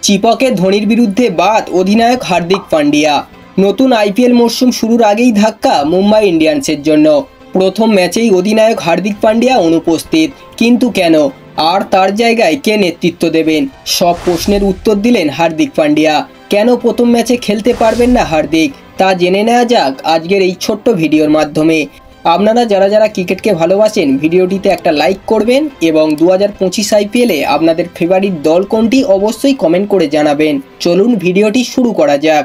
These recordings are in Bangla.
চিপকে ধোনির বিরুদ্ধে বাদ অধিনায়ক হার্দিক পান্ডিয়া। নতুন আইপিএল মরশুম শুরুর আগেই ধাক্কা মুম্বাই ইন্ডিয়ান্সের জন্য। প্রথম ম্যাচেই অধিনায়ক হার্দিক পান্ডিয়া অনুপস্থিত, কিন্তু কেন, আর তার জায়গায় কে নেতৃত্ব দেবেন, সব প্রশ্নের উত্তর দিলেন হার্দিক পান্ডিয়া। কেন প্রথম ম্যাচে খেলতে পারবেন না হার্দিক, তা জেনে নেওয়া যাক আজকের এই ছোট্ট ভিডিওর মাধ্যমে। আপনারা যারা যারা ক্রিকেটকে ভালোবাসেন ভিডিওটিতে একটা লাইক করবেন এবং 2025 আইপিএলে আপনাদের ফেভারিট দল কোনটি অবশ্যই কমেন্ট করে জানাবেন। চলুন ভিডিওটি শুরু করা যাক।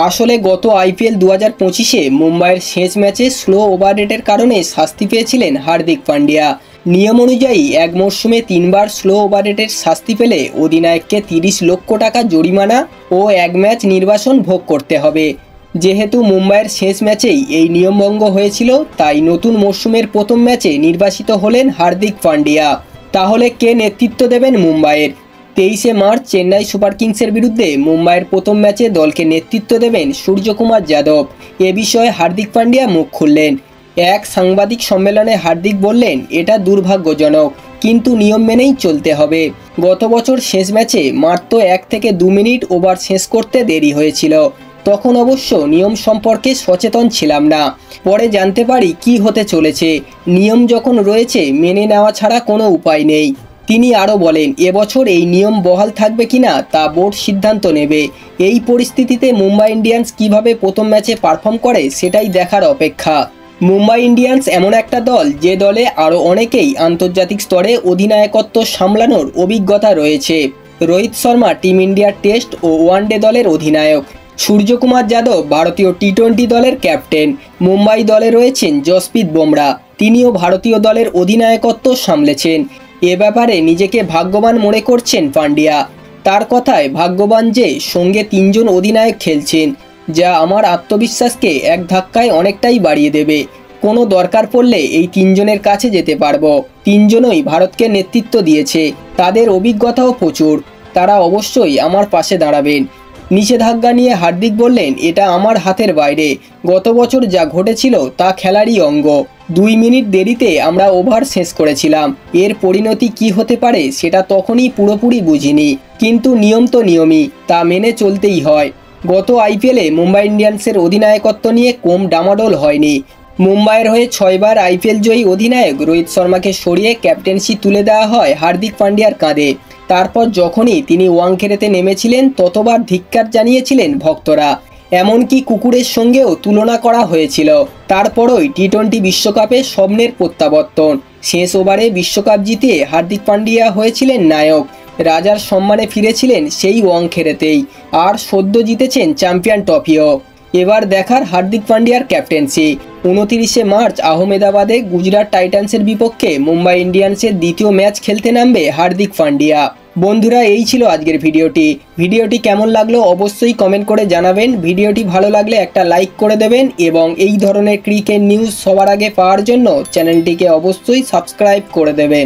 আসলে গত আইপিএল 2025-এ মুম্বাইয়ের শেষ ম্যাচে স্লো ওভার রেটের কারণে শাস্তি পেয়েছিলেন হার্দিক পান্ডিয়া। নিয়ম অনুযায়ী এক মরশুমে 3বার স্লো ওভার রেটের শাস্তি পেলে অধিনায়ককে 30 লক্ষ টাকা জরিমানা ও এক ম্যাচ নির্বাসন ভোগ করতে হবে। যেহেতু মুম্বাইয়ের শেষ ম্যাচেই এই নিয়মভঙ্গ হয়েছিল, তাই নতুন মরশুমের প্রথম ম্যাচে নির্বাসিত হলেন হার্দিক পান্ডিয়া। তাহলে কে নেতৃত্ব দেবেন মুম্বাইয়ের? 23শে মার্চ চেন্নাই সুপার কিংসের বিরুদ্ধে মুম্বাইয়ের প্রথম ম্যাচে দলকে নেতৃত্ব দেবেন সূর্যকুমার যাদব। এ বিষয়ে হার্দিক পান্ডিয়া মুখ খুললেন। এক সাংবাদিক সম্মেলনে হার্দিক বললেন, এটা দুর্ভাগ্যজনক, কিন্তু নিয়ম মেনেই চলতে হবে। গত বছর শেষ ম্যাচে মাত্র 1 থেকে 2 মিনিট ওভার শেষ করতে দেরি হয়েছিল। তখন অবশ্য নিয়ম সম্পর্কে সচেতন ছিলাম না, পরে জানতে পারি কি হতে চলেছে। নিয়ম যখন রয়েছে মেনে নেওয়া ছাড়া কোনো উপায় নেই। তিনি আরও বলেন, এবছর এই নিয়ম বহাল থাকবে কিনা তা বোর্ড সিদ্ধান্ত নেবে। এই পরিস্থিতিতে মুম্বাই ইন্ডিয়ান্স কিভাবে প্রথম ম্যাচে পারফর্ম করে সেটাই দেখার অপেক্ষা। মুম্বাই ইন্ডিয়ান্স এমন একটা দল যে দলে আরও অনেকেই আন্তর্জাতিক স্তরে অধিনায়কত্ব সামলানোর অভিজ্ঞতা রয়েছে। রোহিত শর্মা টিম ইন্ডিয়ার টেস্ট ও ওয়ানডে দলের অধিনায়ক। সূর্যকুমার যাদব ভারতীয় টি-20 দলের ক্যাপ্টেন। মুম্বাই দলে রয়েছেন জসপ্রীত বুমরা, তিনিও ভারতীয় দলের অধিনায়কত্ব সামলেছেন। এ ব্যাপারে নিজেকে ভাগ্যবান মনে করছেন পান্ডিয়া। তার কথায়, ভাগ্যবান যে সঙ্গে 3 জন অধিনায়ক খেলছেন, যা আমার আত্মবিশ্বাসকে এক ধাক্কায় অনেকটাই বাড়িয়ে দেবে। কোনো দরকার পড়লে এই 3 জনের কাছে যেতে পারবো। 3 জনই ভারতকে নেতৃত্ব দিয়েছে, তাদের অভিজ্ঞতাও প্রচুর, তারা অবশ্যই আমার পাশে দাঁড়াবেন। নিষেধাজ্ঞা নিয়ে হার্দিক বললেন, এটা আমার হাতের বাইরে। গত বছর যা ঘটেছিল তা খেলারই অঙ্গ। 2 মিনিট দেরিতে আমরা ওভার শেষ করেছিলাম। এর পরিণতি কি হতে পারে সেটা তখনই পুরোপুরি বুঝিনি, কিন্তু নিয়ম তো নিয়মই, তা মেনে চলতেই হয়। গত আইপিএলে মুম্বাই ইন্ডিয়ান্সের অধিনায়কত্ব নিয়ে কম ডামাডোল হয়নি। মুম্বাইয়ের হয়ে 6বার আইপিএল জয়ী অধিনায়ক রোহিত শর্মাকে সরিয়ে ক্যাপ্টেন্সি তুলে দেওয়া হয় হার্দিক পান্ডিয়ার কাঁধে। তারপর যখনই তিনি ওয়াংখেড়েতে নেমেছিলেন ততবার ধিক্কার জানিয়েছিলেন ভক্তরা, এমনকি কুকুরের সঙ্গেও তুলনা করা হয়েছিল। তারপরই টি-20 বিশ্বকাপে স্বপ্নের প্রত্যাবর্তন। শেষ ওভারে বিশ্বকাপ জিতিয়ে হার্দিক পান্ডিয়া হয়েছিলেন নায়ক। রাজার সম্মানে ফিরেছিলেন সেই ওয়াংখেড়েতেই, আর সদ্য জিতেছেন চ্যাম্পিয়ন ট্রফিও। এবার দেখার হার্দিক পান্ডিয়ার ক্যাপ্টেন্সি। 29শে মার্চ আহমেদাবাদে গুজরাট টাইটান্সের বিপক্ষে মুম্বাই ইন্ডিয়ান্সের দ্বিতীয় ম্যাচ খেলতে নামবে হার্দিক পান্ডিয়া। বন্ধুরা, এই ছিল আজকের ভিডিওটি কেমন লাগলো অবশ্যই কমেন্ট করে জানাবেন। ভিডিওটি ভালো লাগলে একটা লাইক করে দেবেন এবং এই ধরনের ক্রিকেট নিউজ সবার আগে পাওয়ার জন্য চ্যানেলটিকে অবশ্যই সাবস্ক্রাইব করে দেবেন।